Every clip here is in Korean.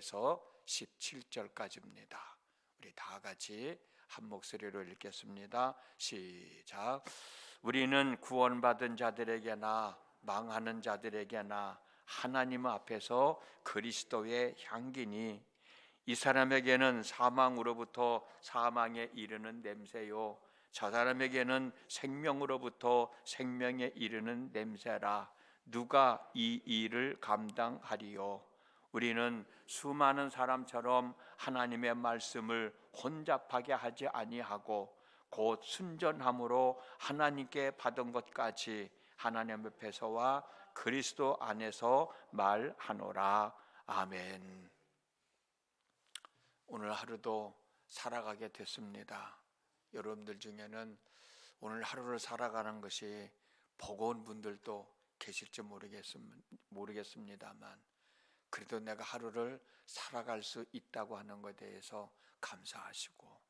1절에서 17절까지입니다. 우리 다 같이 한 목소리로 읽겠습니다. 시작. 우리는 구원받은 자들에게나 망하는 자들에게나 하나님 앞에서 그리스도의 향기니 이 사람에게는 사망으로부터 사망에 이르는 냄새요 저 사람에게는 생명으로부터 생명에 이르는 냄새라. 누가 이 일을 감당하리요? 우리는 수많은 사람처럼 하나님의 말씀을 혼잡하게 하지 아니하고 곧 순전함으로 하나님께 받은 것까지 하나님 앞에서와 그리스도 안에서 말하노라. 아멘. 오늘 하루도 살아가게 됐습니다. 여러분들 중에는 오늘 하루를 살아가는 것이 버거운 분들도 계실지 모르겠습니다만 그래도 내가 하루를 살아갈 수 있다고 하는 것에 대해서 감사하시고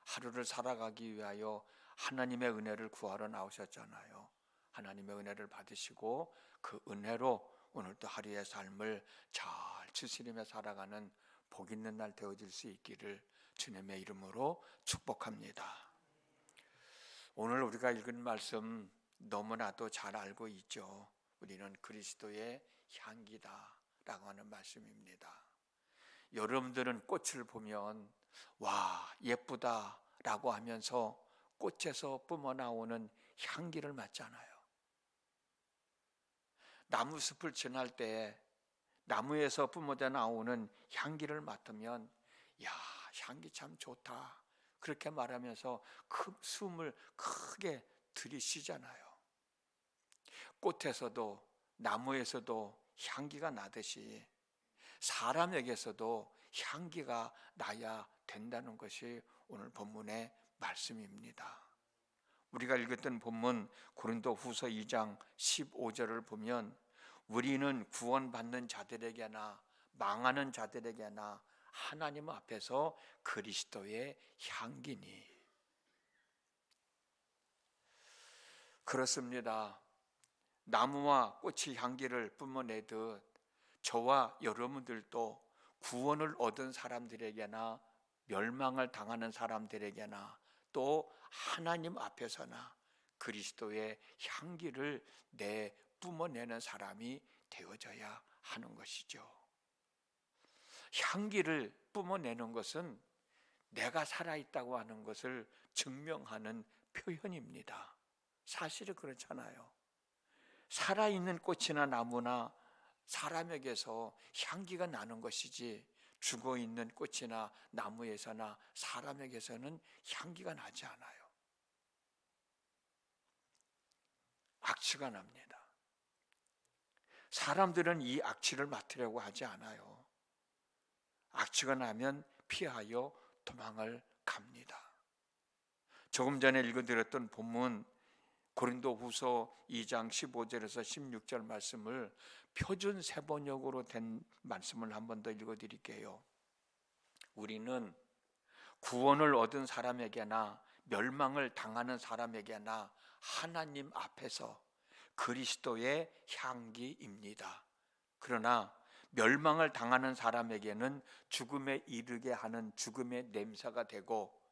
하루를 살아가기 위하여 하나님의 은혜를 구하러 나오셨잖아요. 하나님의 은혜를 받으시고 그 은혜로 오늘도 하루의 삶을 잘 추스리며 살아가는 복 있는 날 되어질 수 있기를 주님의 이름으로 축복합니다. 오늘 우리가 읽은 말씀 너무나도 잘 알고 있죠. 우리는 그리스도의 향기다 라고 하는 말씀입니다. 여러분들은 꽃을 보면 와 예쁘다 라고 하면서 꽃에서 뿜어나오는 향기를 맡잖아요. 나무숲을 지날 때 나무에서 뿜어져 나오는 향기를 맡으면 야 향기 참 좋다 그렇게 말하면서 숨을 크게 들이쉬잖아요. 꽃에서도 나무에서도 향기가 나듯이 사람에게서도 향기가 나야 된다는 것이 오늘 본문의 말씀입니다. 우리가 읽었던 본문 고린도후서 2장 15절을 보면 우리는 구원받는 자들에게나 망하는 자들에게나 하나님 앞에서 그리스도의 향기니. 그렇습니다. 나무와 꽃이 향기를 뿜어내듯 저와 여러분들도 구원을 얻은 사람들에게나 멸망을 당하는 사람들에게나 또 하나님 앞에서나 그리스도의 향기를 뿜어내는 사람이 되어져야 하는 것이죠. 향기를 뿜어내는 것은 내가 살아있다고 하는 것을 증명하는 표현입니다. 사실은 그렇잖아요. 살아있는 꽃이나 나무나 사람에게서 향기가 나는 것이지 죽어있는 꽃이나 나무에서나 사람에게서는 향기가 나지 않아요. 악취가 납니다. 사람들은 이 악취를 맡으려고 하지 않아요. 악취가 나면 피하여 도망을 갑니다. 조금 전에 읽어드렸던 본문 고린도후서 2장 15절에서 16절 말씀을 표준 세번역으로 된 말씀을 한 번 더 읽어드릴게요. 우리는 구원을 얻은 사람에게나 멸망을 당하는 사람에게나 하나님 앞에서 그리스도의 향기입니다. 그러나 멸망을 당하는 사람에게는 죽음에 이르게 하는 죽음의 냄새가 되고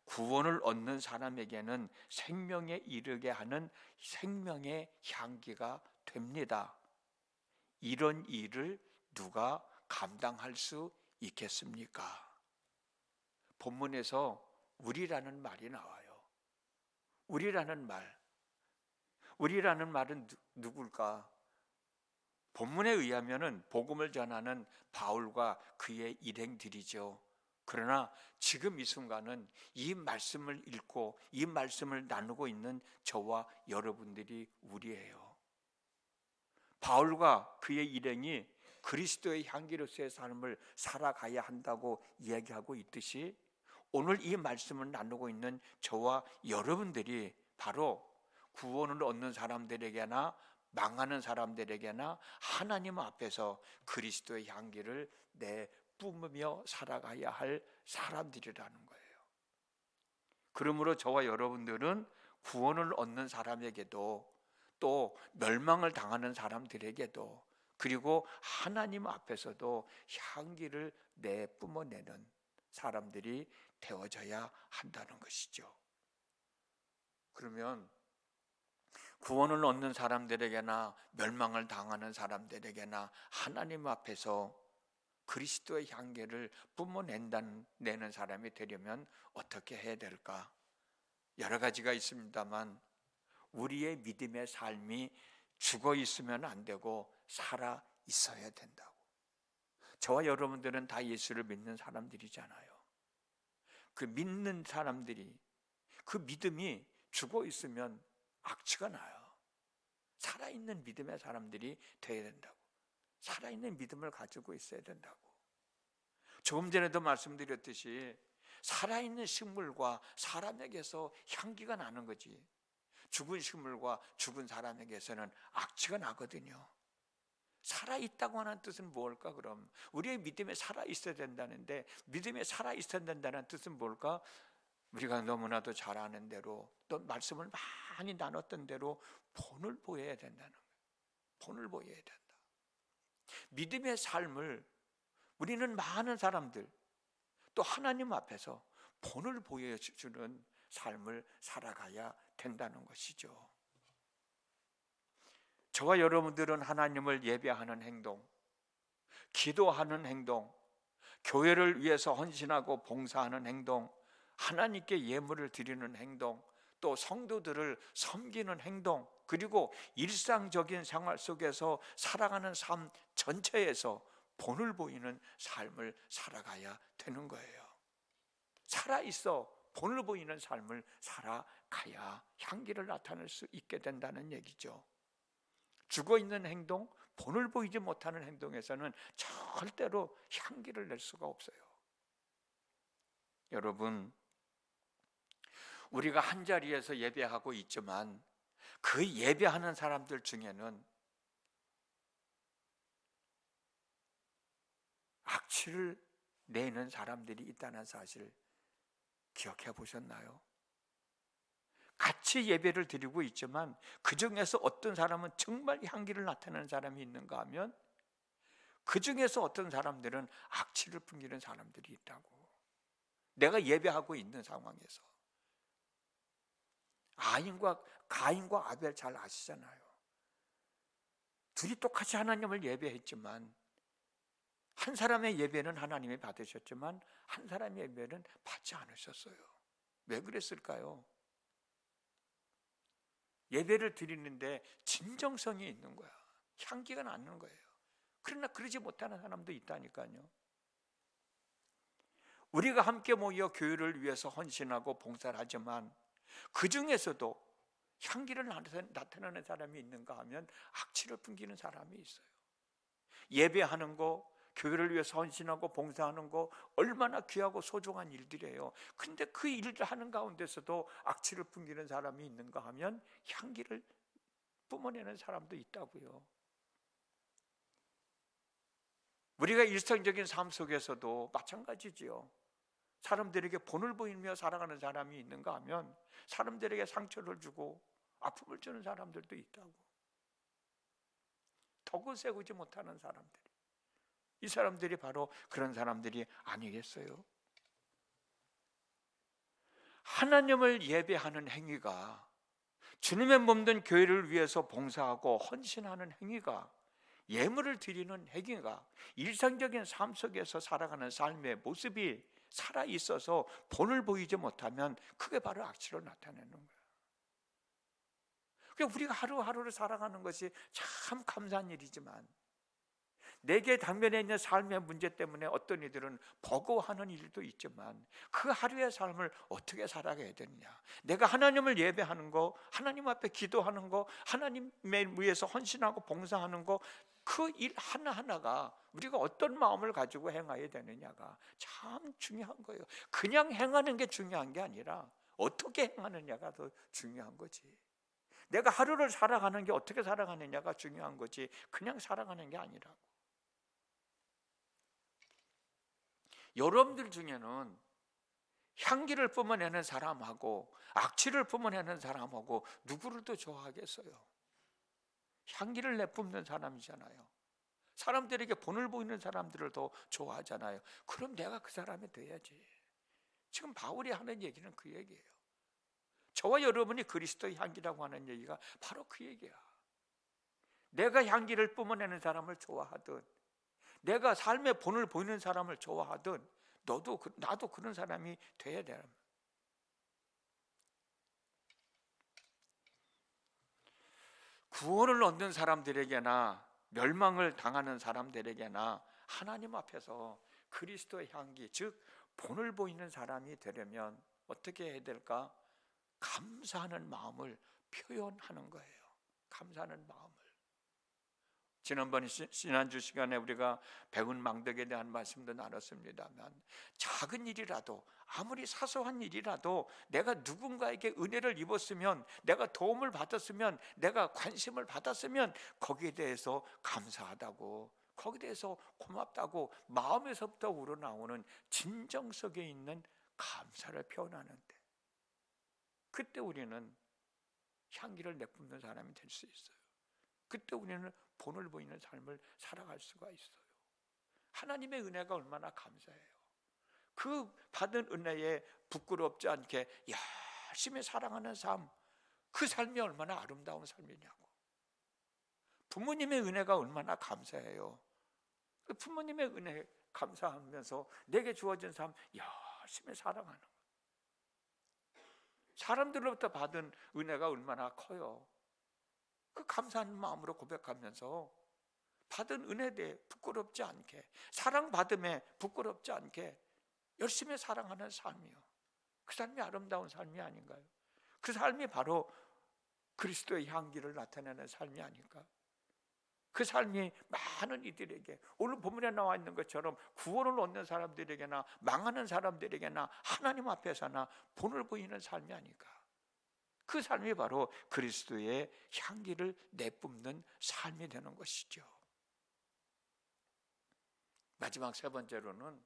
구원을 얻는 사람에게는 생명에 이르게 하는 생명의 향기가 됩니다. 이런 일을 누가 감당할 수 있겠습니까? 본문에서 우리라는 말이 나와요. 우리라는 말은 누굴까? 본문에 의하면은 복음을 전하는 바울과 그의 일행들이죠. 그러나 지금 이 순간은 이 말씀을 읽고 이 말씀을 나누고 있는 저와 여러분들이 우리예요. 바울과 그의 일행이 그리스도의 향기로서의 삶을 살아가야 한다고 이야기하고 있듯이 오늘 이 말씀을 나누고 있는 저와 여러분들이 바로 구원을 얻는 사람들에게나 망하는 사람들에게나 하나님 앞에서 그리스도의 향기를 뿜으며 살아가야 할 사람들이라는 거예요. 그러므로 저와 여러분들은 구원을 얻는 사람에게도 또 멸망을 당하는 사람들에게도 그리고 하나님 앞에서도 향기를 내뿜어내는 사람들이 되어져야 한다는 것이죠. 그러면 구원을 얻는 사람들에게나 멸망을 당하는 사람들에게나 하나님 앞에서 그리스도의 향기를 뿜어내는 사람이 되려면 어떻게 해야 될까? 여러 가지가 있습니다만 우리의 믿음의 삶이 죽어 있으면 안 되고 살아 있어야 된다고. 저와 여러분들은 다 예수를 믿는 사람들이잖아요. 그 믿는 사람들이, 그 믿음이 죽어 있으면 악취가 나요. 살아있는 믿음의 사람들이 되어야 된다고. 살아있는 믿음을 가지고 있어야 된다고. 조금 전에도 말씀드렸듯이 살아있는 식물과 사람에게서 향기가 나는 거지, 죽은 식물과 죽은 사람에게서는 악취가 나거든요. 살아있다고 하는 뜻은 뭘까? 그럼 우리의 믿음에 살아있어야 된다는데, 믿음에 살아있어야 된다는 뜻은 뭘까? 우리가 너무나도 잘 아는 대로, 또 말씀을 많이 나눴던 대로 본을 보여야 된다는 거예요. 본을 보여야 된다. 믿음의 삶을 우리는 많은 사람들, 또 하나님 앞에서 본을 보여주는 삶을 살아가야 된다는 것이죠. 저와 여러분들은 하나님을 예배하는 행동, 기도하는 행동, 교회를 위해서 헌신하고 봉사하는 행동, 하나님께 예물을 드리는 행동, 또 성도들을 섬기는 행동, 그리고 일상적인 생활 속에서 살아가는 삶 전체에서 본을 보이는 삶을 살아가야 되는 거예요. 살아있어 본을 보이는 삶을 살아가야 향기를 나타낼 수 있게 된다는 얘기죠. 죽어있는 행동, 본을 보이지 못하는 행동에서는 절대로 향기를 낼 수가 없어요. 여러분, 우리가 한자리에서 예배하고 있지만 그 예배하는 사람들 중에는 악취를 내는 사람들이 있다는 사실 기억해 보셨나요? 같이 예배를 드리고 있지만 그 중에서 어떤 사람은 정말 향기를 나타내는 사람이 있는가 하면 그 중에서 어떤 사람들은 악취를 풍기는 사람들이 있다고. 내가 예배하고 있는 상황에서 가인과 아벨 잘 아시잖아요. 둘이 똑같이 하나님을 예배했지만 한 사람의 예배는 하나님이 받으셨지만 한 사람의 예배는 받지 않으셨어요. 왜 그랬을까요? 예배를 드리는데 진정성이 있는 거야. 향기가 나는 거예요. 그러나 그러지 못하는 사람도 있다니까요. 우리가 함께 모여 교회를 위해서 헌신하고 봉사를 하지만 그 중에서도 향기를 나타내는 사람이 있는가 하면 악취를 풍기는 사람이 있어요. 예배하는 거, 교회를 위해서 헌신하고 봉사하는 거 얼마나 귀하고 소중한 일들이에요. 그런데 그 일을 하는 가운데서도 악취를 풍기는 사람이 있는가 하면 향기를 뿜어내는 사람도 있다고요. 우리가 일상적인 삶 속에서도 마찬가지지요. 사람들에게 본을 보이며 살아가는 사람이 있는가 하면 사람들에게 상처를 주고 아픔을 주는 사람들도 있다고. 덕을 세우지 못하는 사람들, 이 사람들이 바로 그런 사람들이 아니겠어요? 하나님을 예배하는 행위가, 주님의 몸된 교회를 위해서 봉사하고 헌신하는 행위가, 예물을 드리는 행위가 일상적인 삶 속에서 살아가는 삶의 모습이 살아있어서 본을 보이지 못하면 그게 바로 악취를 나타내는 거예요. 그러니까 우리가 하루하루를 살아가는 것이 참 감사한 일이지만 내게 당면에 있는 삶의 문제 때문에 어떤 이들은 버거워하는 일도 있지만 그 하루의 삶을 어떻게 살아가야 되느냐, 내가 하나님을 예배하는 거, 하나님 앞에 기도하는 거, 하나님을 위해서 헌신하고 봉사하는 거, 그 일 하나하나가 우리가 어떤 마음을 가지고 행해야 되느냐가 참 중요한 거예요. 그냥 행하는 게 중요한 게 아니라 어떻게 행하느냐가 더 중요한 거지. 내가 하루를 살아가는 게 어떻게 살아가느냐가 중요한 거지 그냥 살아가는 게 아니라고. 여러분들 중에는 향기를 뿜어내는 사람하고 악취를 뿜어내는 사람하고 누구를 더 좋아하겠어요? 향기를 내뿜는 사람이잖아요. 사람들에게 본을 보이는 사람들을 더 좋아하잖아요. 그럼 내가 그 사람이 돼야지. 지금 바울이 하는 얘기는 그 얘기예요. 저와 여러분이 그리스도의 향기라고 하는 얘기가 바로 그 얘기야. 내가 향기를 뿜어내는 사람을 좋아하든, 내가 삶의 본을 보이는 사람을 좋아하든, 나도 그런 사람이 돼야 되는. 구원을 얻는 사람들에게나 멸망을 당하는 사람들에게나 하나님 앞에서 그리스도의 향기, 즉 본을 보이는 사람이 되려면 어떻게 해야 될까? 감사하는 마음을 표현하는 거예요. 감사하는 마음을. 지난주 시간에 우리가 배운 망덕에 대한 말씀도 나눴습니다만, 작은 일이라도, 아무리 사소한 일이라도 내가 누군가에게 은혜를 입었으면, 내가 도움을 받았으면, 내가 관심을 받았으면 거기에 대해서 감사하다고, 거기에 대해서 고맙다고 마음에서부터 우러나오는 진정 속에 있는 감사를 표현하는데, 그때 우리는 향기를 내뿜는 사람이 될 수 있어요. 그때 우리는 본을 보이는 삶을 살아갈 수가 있어요. 하나님의 은혜가 얼마나 감사해요. 그 받은 은혜에 부끄럽지 않게 열심히 사랑하는 삶, 그 삶이 얼마나 아름다운 삶이냐고. 부모님의 은혜가 얼마나 감사해요. 그 부모님의 은혜 감사하면서 내게 주어진 삶 열심히 사랑하는 것. 사람들로부터 받은 은혜가 얼마나 커요. 그 감사한 마음으로 고백하면서 받은 은혜에 대해 부끄럽지 않게, 사랑받음에 부끄럽지 않게 열심히 사랑하는 삶이요. 그 삶이 아름다운 삶이 아닌가요? 그 삶이 바로 그리스도의 향기를 나타내는 삶이 아닐까? 그 삶이 많은 이들에게, 오늘 본문에 나와 있는 것처럼 구원을 얻는 사람들에게나 망하는 사람들에게나 하나님 앞에서나 본을 보이는 삶이 아닐까? 그 삶이 바로 그리스도의 향기를 내뿜는 삶이 되는 것이죠. 마지막 세 번째로는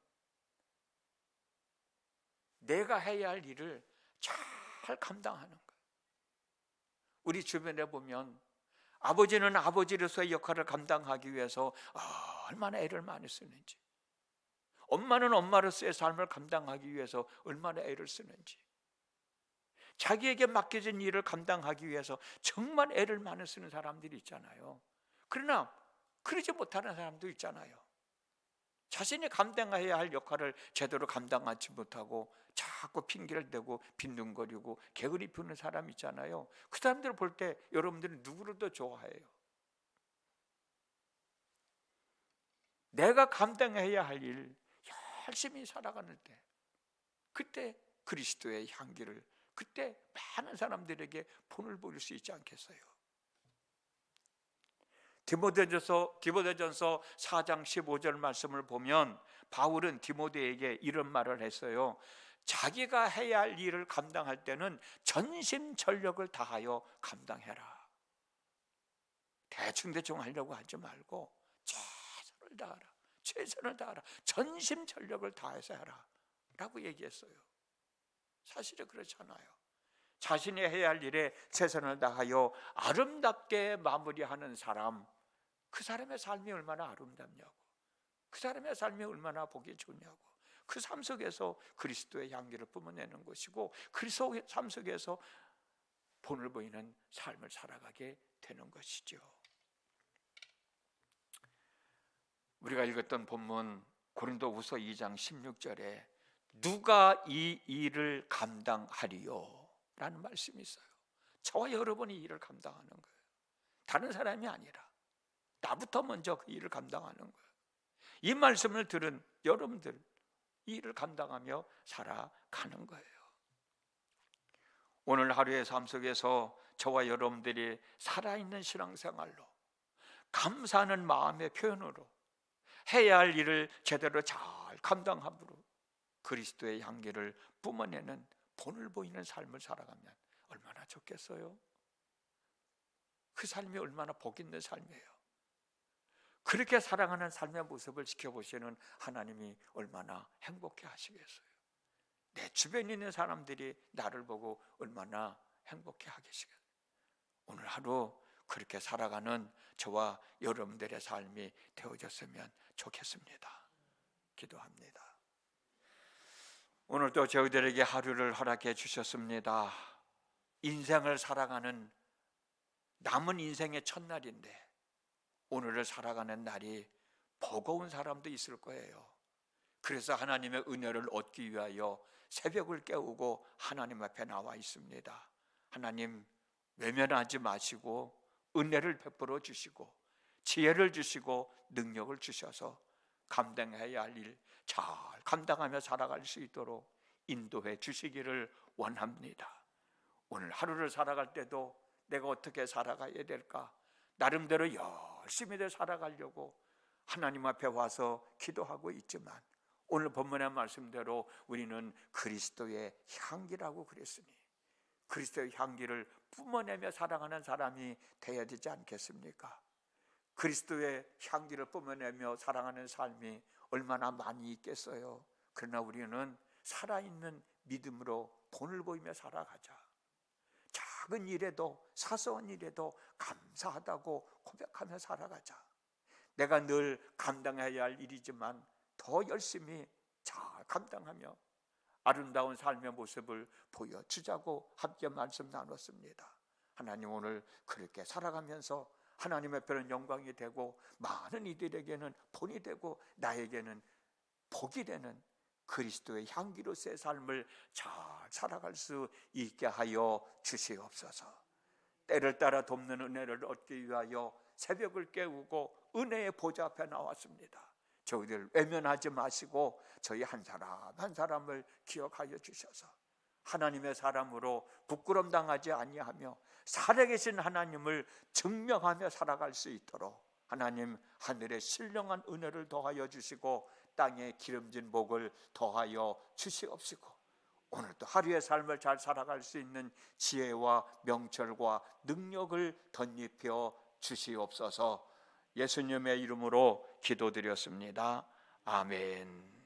내가 해야 할 일을 잘 감당하는 거예요. 우리 주변에 보면 아버지는 아버지로서의 역할을 감당하기 위해서 얼마나 애를 많이 쓰는지, 엄마는 엄마로서의 삶을 감당하기 위해서 얼마나 애를 쓰는지, 자기에게 맡겨진 일을 감당하기 위해서 정말 애를 많이 쓰는 사람들이 있잖아요. 그러나 그러지 못하는 사람도 있잖아요. 자신이 감당해야 할 역할을 제대로 감당하지 못하고 자꾸 핑계를 대고 빈둥거리고 게으리 피우는 사람 있잖아요. 그 사람들을 볼 때 여러분들은 누구를 더 좋아해요? 내가 감당해야 할 일 열심히 살아가는 때, 그때 그리스도의 향기를, 그때 많은 사람들에게 본을 보일 수 있지 않겠어요? 디모데전서 4장 15절 말씀을 보면 바울은 디모데에게 이런 말을 했어요. 자기가 해야 할 일을 감당할 때는 전심전력을 다하여 감당해라. 대충 하려고 하지 말고 최선을 다하라. 전심전력을 다해서 해라 라고 얘기했어요. 사실은 그렇잖아요. 자신이 해야 할 일에 최선을 다하여 아름답게 마무리하는 사람, 그 사람의 삶이 얼마나 아름답냐고, 그 사람의 삶이 얼마나 보기 좋냐고. 그 삶 속에서 그리스도의 향기를 뿜어내는 것이고, 그리스도의 삶 속에서 본을 보이는 삶을 살아가게 되는 것이죠. 우리가 읽었던 본문 고린도후서 2장 16절에 누가 이 일을 감당하리요? 라는 말씀이 있어요. 저와 여러분이 이 일을 감당하는 거예요. 다른 사람이 아니라 나부터 먼저 그 일을 감당하는 거예요. 이 말씀을 들은 여러분들, 이 일을 감당하며 살아가는 거예요. 오늘 하루의 삶 속에서 저와 여러분들이 살아있는 신앙생활로, 감사하는 마음의 표현으로, 해야 할 일을 제대로 잘 감당함으로 그리스도의 향기를 뿜어내는 본을 보이는 삶을 살아가면 얼마나 좋겠어요? 그 삶이 얼마나 복 있는 삶이에요. 그렇게 살아가는 삶의 모습을 지켜보시는 하나님이 얼마나 행복해 하시겠어요? 내 주변에 있는 사람들이 나를 보고 얼마나 행복해 하겠어요? 오늘 하루 그렇게 살아가는 저와 여러분들의 삶이 되어졌으면 좋겠습니다. 기도합니다. 오늘도 저희들에게 하루를 허락해 주셨습니다. 인생을 살아가는 남은 인생의 첫날인데 오늘을 살아가는 날이 버거운 사람도 있을 거예요. 그래서 하나님의 은혜를 얻기 위하여 새벽을 깨우고 하나님 앞에 나와 있습니다. 하나님, 외면하지 마시고 은혜를 베풀어 주시고 지혜를 주시고 능력을 주셔서 감당해야 할 일 잘 감당하며 살아갈 수 있도록 인도해 주시기를 원합니다. 오늘 하루를 살아갈 때도 내가 어떻게 살아가야 될까? 나름대로 열심히 살아가려고 하나님 앞에 와서 기도하고 있지만 오늘 본문의 말씀대로 우리는 그리스도의 향기라고 그랬으니 그리스도의 향기를 뿜어내며 살아가는 사람이 되어야 되지 않겠습니까? 그리스도의 향기를 뿜어내며 살아가는 삶이 얼마나 많이 있겠어요. 그러나 우리는 살아있는 믿음으로 본을 보이며 살아가자. 작은 일에도 사소한 일에도 감사하다고 고백하며 살아가자. 내가 늘 감당해야 할 일이지만 더 열심히 잘 감당하며 아름다운 삶의 모습을 보여주자고 함께 말씀 나눴습니다. 하나님, 오늘 그렇게 살아가면서 하나님 앞에는 영광이 되고 많은 이들에게는 본이 되고 나에게는 복이 되는 그리스도의 향기로서의 삶을 잘 살아갈 수 있게 하여 주시옵소서. 때를 따라 돕는 은혜를 얻기 위하여 새벽을 깨우고 은혜의 보좌 앞에 나왔습니다. 저희들 외면하지 마시고 저희 한 사람 한 사람을 기억하여 주셔서 하나님의 사람으로 부끄럼 당하지 아니하며 살아계신 하나님을 증명하며 살아갈 수 있도록 하나님 하늘의 신령한 은혜를 더하여 주시고 땅에 기름진 복을 더하여 주시옵시고 오늘도 하루의 삶을 잘 살아갈 수 있는 지혜와 명철과 능력을 덧입혀 주시옵소서. 예수님의 이름으로 기도드렸습니다. 아멘.